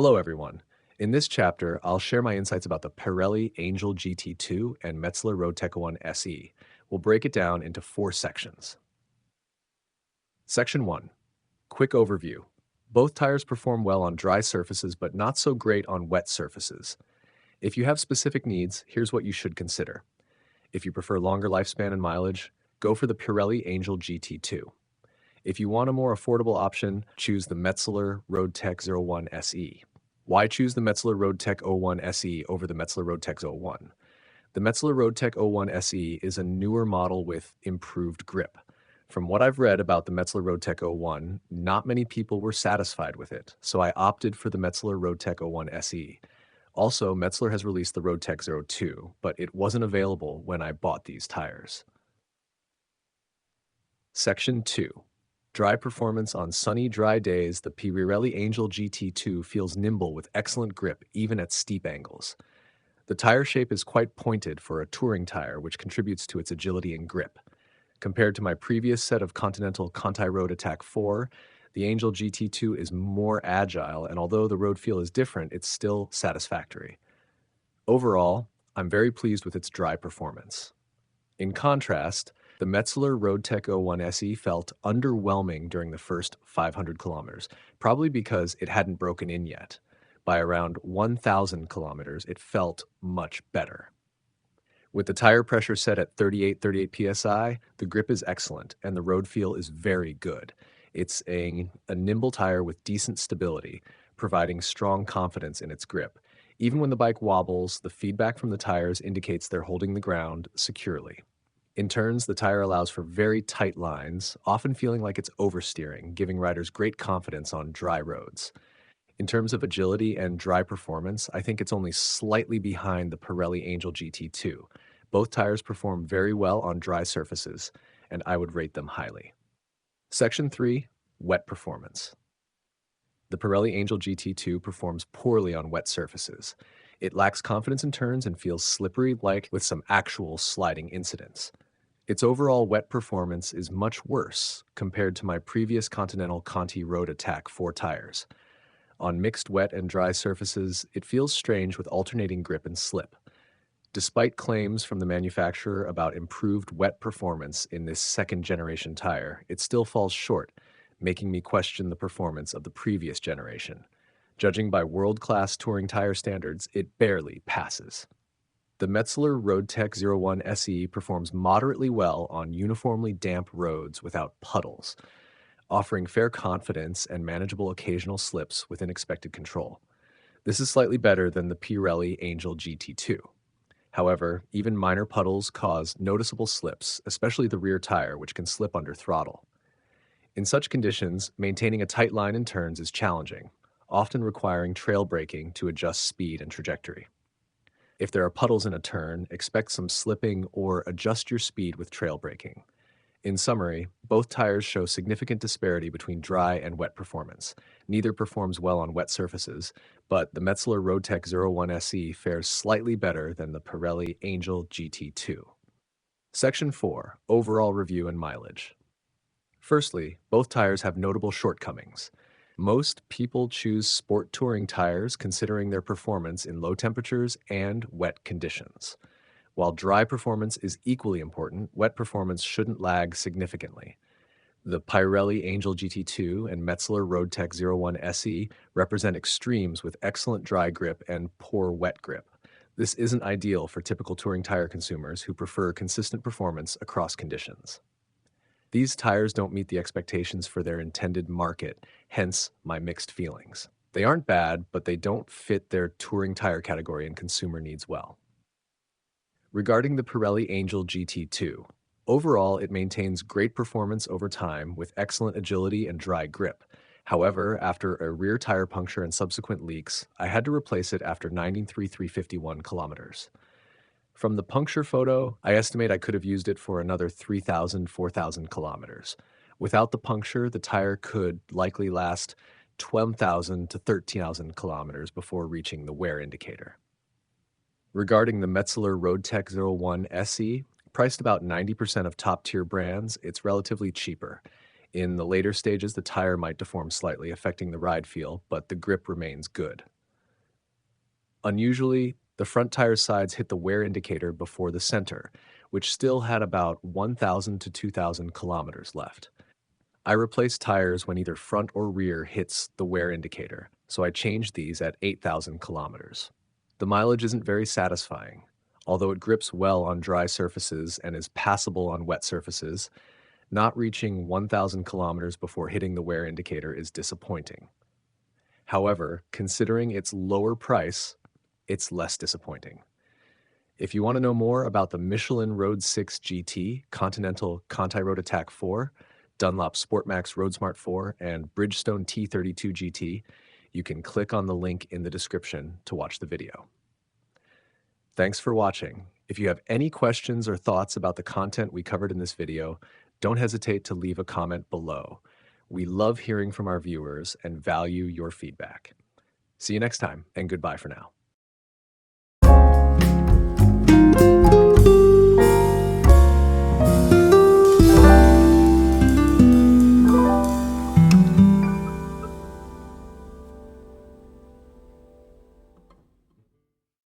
Hello, everyone. In this chapter, I'll share my insights about the Pirelli Angel GT2 and Metzeler RoadTec 1 SE. We'll break it down into 4 sections. Section 1. Quick overview. Both tires perform well on dry surfaces, but not so great on wet surfaces. If you have specific needs, here's what you should consider. If you prefer longer lifespan and mileage, go for the Pirelli Angel GT2. If you want a more affordable option, choose the Metzeler RoadTec 01 SE. Why choose the Metzeler RoadTec 01 SE over the Metzeler RoadTec 01? The Metzeler RoadTec 01 SE is a newer model with improved grip. From what I've read about the Metzeler RoadTec 01, not many people were satisfied with it, so I opted for the Metzeler RoadTec 01 SE. Also, Metzeler has released the RoadTec 02, but it wasn't available when I bought these tires. Section 2. Dry performance on sunny, dry days, the Pirelli Angel GT2 feels nimble with excellent grip even at steep angles. The tire shape is quite pointed for a touring tire, which contributes to its agility and grip. Compared to my previous set of Continental Conti RoadTec 4, the Angel GT2 is more agile, and although the road feel is different, it's still satisfactory. Overall, I'm very pleased with its dry performance. In contrast, the Metzeler RoadTec 01 SE felt underwhelming during the first 500 kilometers, probably because it hadn't broken in yet. By around 1,000 kilometers, it felt much better. With the tire pressure set at 38 psi, the grip is excellent and the road feel is very good. It's a nimble tire with decent stability, providing strong confidence in its grip. Even when the bike wobbles, the feedback from the tires indicates they're holding the ground securely. In turns, the tire allows for very tight lines, often feeling like it's oversteering, giving riders great confidence on dry roads. In terms of agility and dry performance, I think it's only slightly behind the Pirelli Angel GT2. Both tires perform very well on dry surfaces, and I would rate them highly. Section 3. Wet performance. The Pirelli Angel GT2 performs poorly on wet surfaces. It lacks confidence in turns and feels slippery, like with some actual sliding incidents. Its overall wet performance is much worse compared to my previous Continental Conti RoadTec 4 tires. On mixed wet and dry surfaces, it feels strange with alternating grip and slip. Despite claims from the manufacturer about improved wet performance in this second-generation tire, it still falls short, making me question the performance of the previous generation. Judging by world-class touring tire standards, it barely passes. The Metzeler RoadTec 01 SE performs moderately well on uniformly damp roads without puddles, offering fair confidence and manageable occasional slips within expected control. This is slightly better than the Pirelli Angel GT2. However, even minor puddles cause noticeable slips, especially the rear tire, which can slip under throttle. In such conditions, maintaining a tight line in turns is challenging, often requiring trail braking to adjust speed and trajectory. If there are puddles in a turn, expect some slipping or adjust your speed with trail braking. In summary, both tires show significant disparity between dry and wet performance. Neither performs well on wet surfaces, but the Metzeler RoadTec 01 SE fares slightly better than the Pirelli Angel GT2. Section 4. Overall review and mileage. Firstly, both tires have notable shortcomings. Most people choose sport touring tires considering their performance in low temperatures and wet conditions. While dry performance is equally important, wet performance shouldn't lag significantly. The Pirelli Angel GT2 and Metzeler RoadTec 01 SE represent extremes with excellent dry grip and poor wet grip. This isn't ideal for typical touring tire consumers who prefer consistent performance across conditions. These tires don't meet the expectations for their intended market, hence my mixed feelings. They aren't bad, but they don't fit their touring tire category and consumer needs well. Regarding the Pirelli Angel GT2, overall it maintains great performance over time with excellent agility and dry grip. However, after a rear tire puncture and subsequent leaks, I had to replace it after 93,351 kilometers. From the puncture photo, I estimate I could have used it for another 3,000, 4,000 kilometers. Without the puncture, the tire could likely last 12,000 to 13,000 kilometers before reaching the wear indicator. Regarding the Metzeler RoadTec 01 SE, priced about 90% of top-tier brands, it's relatively cheaper. In the later stages, the tire might deform slightly, affecting the ride feel, but the grip remains good. Unusually, the front tire sides hit the wear indicator before the center, which still had about 1,000 to 2,000 kilometers left. I replace tires when either front or rear hits the wear indicator, so I changed these at 8,000 kilometers. The mileage isn't very satisfying. Although it grips well on dry surfaces and is passable on wet surfaces, not reaching 1,000 kilometers before hitting the wear indicator is disappointing. However, considering its lower price, it's less disappointing. If you want to know more about the Michelin Road 6 GT, Continental Conti RoadTec 4, Dunlop Sportmax RoadSmart 4, and Bridgestone T32 GT, you can click on the link in the description to watch the video. Thanks for watching. If you have any questions or thoughts about the content we covered in this video, don't hesitate to leave a comment below. We love hearing from our viewers and value your feedback. See you next time, and goodbye for now.